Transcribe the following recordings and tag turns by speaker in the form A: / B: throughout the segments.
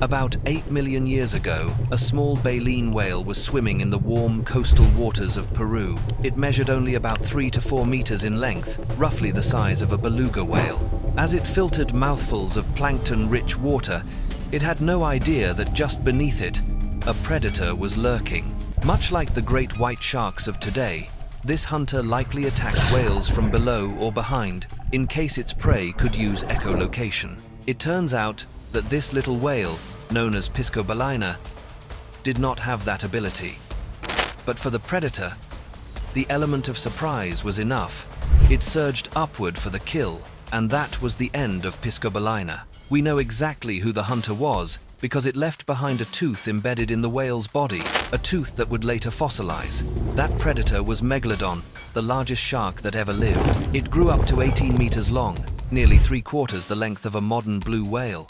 A: About 8 million years ago, a small baleen whale was swimming in the warm coastal waters of Peru. It measured only about 3 to 4 meters in length, roughly the size of a beluga whale. As it filtered mouthfuls of plankton-rich water, it had no idea that just beneath it, a predator was lurking. Much like the great white sharks of today, this hunter likely attacked whales from below or behind, in case its prey could use echolocation. It turns out that this little whale, known as Piscobalaena, did not have that ability. But for the predator, the element of surprise was enough. It surged upward for the kill, and that was the end of Piscobalaena. We know exactly who the hunter was because it left behind a tooth embedded in the whale's body, a tooth that would later fossilize. That predator was Megalodon, the largest shark that ever lived. It grew up to 18 meters long, nearly 3/4 the length of a modern blue whale.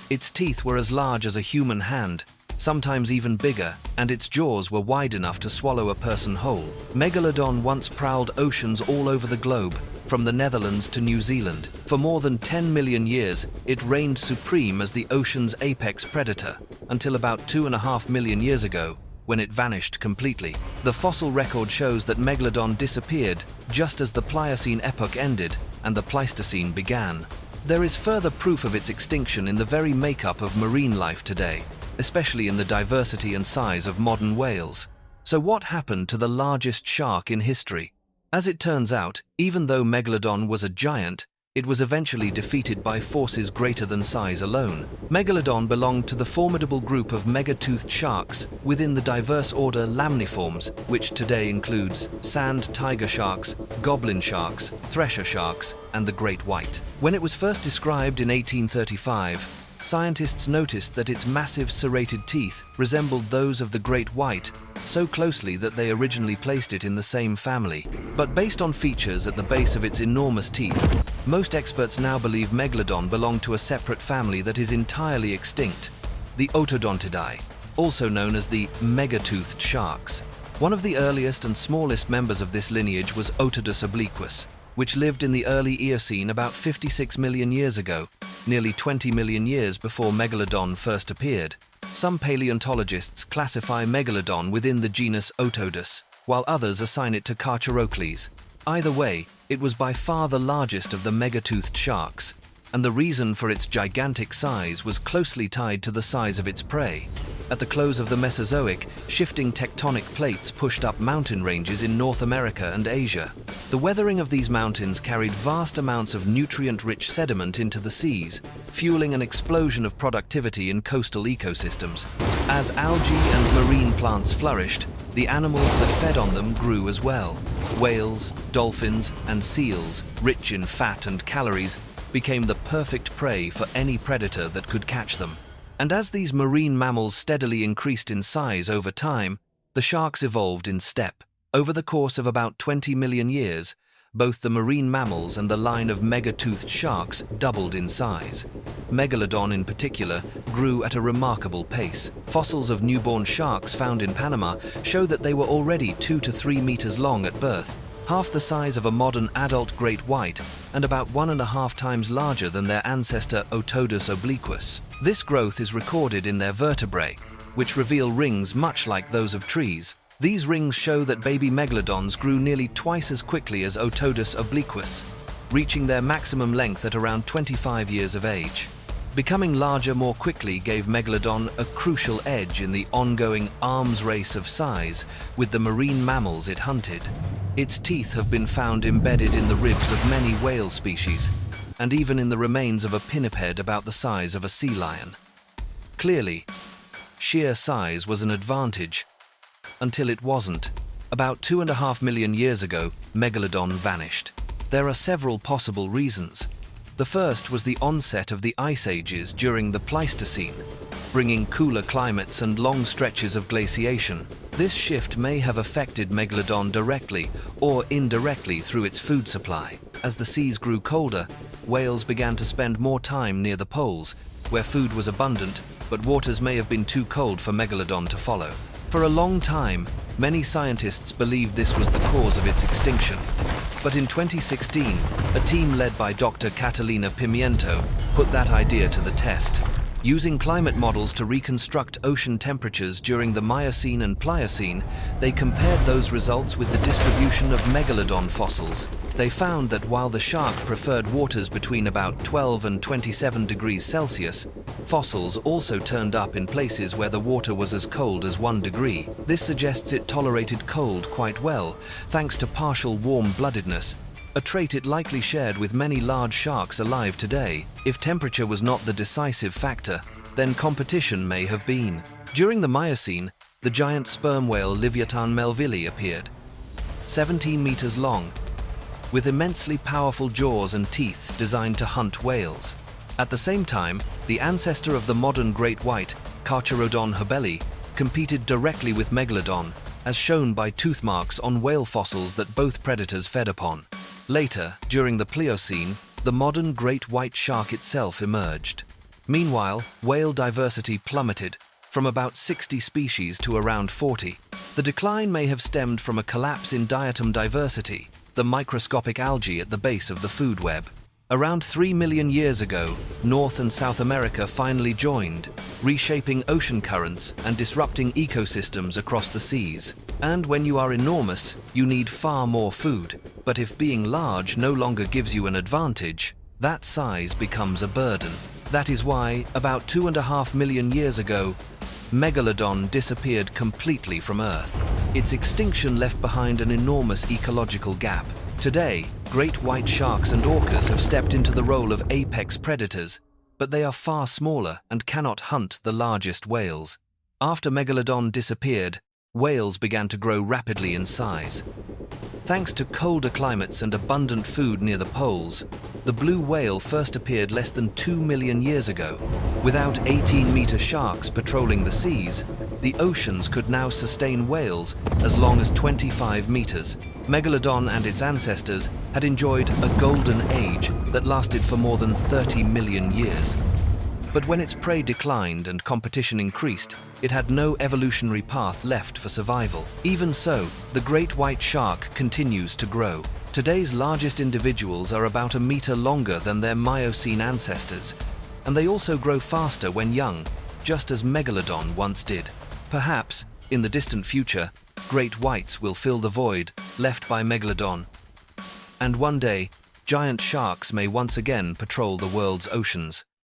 A: Its teeth were as large as a human hand, sometimes even bigger, and its jaws were wide enough to swallow a person whole. Megalodon once prowled oceans all over the globe, from the Netherlands to New Zealand. For more than 10 million years, it reigned supreme as the ocean's apex predator, until about 2.5 million years ago, when it vanished completely. The fossil record shows that Megalodon disappeared just as the Pliocene epoch ended and the Pleistocene began. There is further proof of its extinction in the very makeup of marine life today, especially in the diversity and size of modern whales. So what happened to the largest shark in history? As it turns out, even though Megalodon was a giant, it was eventually defeated by forces greater than size alone. Megalodon belonged to the formidable group of mega-toothed sharks within the diverse order Lamniformes, which today includes sand tiger sharks, goblin sharks, thresher sharks, and the great white. When it was first described in 1835, scientists noticed that its massive serrated teeth resembled those of the great white so closely that they originally placed it in the same family. But based on features at the base of its enormous teeth, most experts now believe Megalodon belonged to a separate family that is entirely extinct, the Otodontidae, also known as the megatoothed sharks. One of the earliest and smallest members of this lineage was Otodus obliquus, which lived in the early Eocene about 56 million years ago, nearly 20 million years before Megalodon first appeared. Some paleontologists classify Megalodon within the genus Otodus, while others assign it to Carcharodontes. Either way, it was by far the largest of the megatoothed sharks, and the reason for its gigantic size was closely tied to the size of its prey. At the close of the Mesozoic, shifting tectonic plates pushed up mountain ranges in North America and Asia. The weathering of these mountains carried vast amounts of nutrient-rich sediment into the seas, fueling an explosion of productivity in coastal ecosystems. As algae and marine plants flourished, the animals that fed on them grew as well. Whales, dolphins, and seals, rich in fat and calories, became the perfect prey for any predator that could catch them. And as these marine mammals steadily increased in size over time, the sharks evolved in step. Over the course of about 20 million years, both the marine mammals and the line of megatoothed sharks doubled in size. Megalodon in particular grew at a remarkable pace. Fossils of newborn sharks found in Panama show that they were already 2 to 3 meters long at birth, half the size of a modern adult great white and about 1.5 times larger than their ancestor Otodus obliquus. This growth is recorded in their vertebrae, which reveal rings much like those of trees. These rings show that baby megalodons grew nearly twice as quickly as Otodus obliquus, reaching their maximum length at around 25 years of age. Becoming larger more quickly gave Megalodon a crucial edge in the ongoing arms race of size with the marine mammals it hunted. Its teeth have been found embedded in the ribs of many whale species, and even in the remains of a pinniped about the size of a sea lion. Clearly, sheer size was an advantage, until it wasn't. About 2.5 million years ago, Megalodon vanished. There are several possible reasons. The first was the onset of the ice ages during the Pleistocene, bringing cooler climates and long stretches of glaciation. This shift may have affected Megalodon directly or indirectly through its food supply. As the seas grew colder, whales began to spend more time near the poles, where food was abundant, but waters may have been too cold for Megalodon to follow. For a long time, many scientists believed this was the cause of its extinction. But in 2016, a team led by Dr. Catalina Pimiento put that idea to the test. Using climate models to reconstruct ocean temperatures during the Miocene and Pliocene, they compared those results with the distribution of Megalodon fossils. They found that while the shark preferred waters between about 12 and 27 degrees Celsius, fossils also turned up in places where the water was as cold as 1 degree. This suggests it tolerated cold quite well, thanks to partial warm-bloodedness, a trait it likely shared with many large sharks alive today. If temperature was not the decisive factor, then competition may have been. During the Miocene, the giant sperm whale Leviathan melville appeared. 17 meters long, with immensely powerful jaws and teeth designed to hunt whales. At the same time, the ancestor of the modern great white, Carcharodon hobeli, competed directly with Megalodon, as shown by tooth marks on whale fossils that both predators fed upon. Later, during the Pliocene, the modern great white shark itself emerged. Meanwhile, whale diversity plummeted, from about 60 species to around 40. The decline may have stemmed from a collapse in diatom diversity, the microscopic algae at the base of the food web. Around 3 million years ago, North and South America finally joined, reshaping ocean currents and disrupting ecosystems across the seas. And when you are enormous, you need far more food. But if being large no longer gives you an advantage, that size becomes a burden. That is why, about 2.5 million years ago, Megalodon disappeared completely from Earth. Its extinction left behind an enormous ecological gap. Today, great white sharks and orcas have stepped into the role of apex predators, but they are far smaller and cannot hunt the largest whales. After Megalodon disappeared, whales began to grow rapidly in size. Thanks to colder climates and abundant food near the poles, the blue whale first appeared less than 2 million years ago. Without 18-meter sharks patrolling the seas, the oceans could now sustain whales as long as 25 meters. Megalodon and its ancestors had enjoyed a golden age that lasted for more than 30 million years. But when its prey declined and competition increased, it had no evolutionary path left for survival. Even so, the great white shark continues to grow. Today's largest individuals are about a meter longer than their Miocene ancestors, and they also grow faster when young, just as Megalodon once did. Perhaps, in the distant future, great whites will fill the void left by Megalodon. And one day, giant sharks may once again patrol the world's oceans.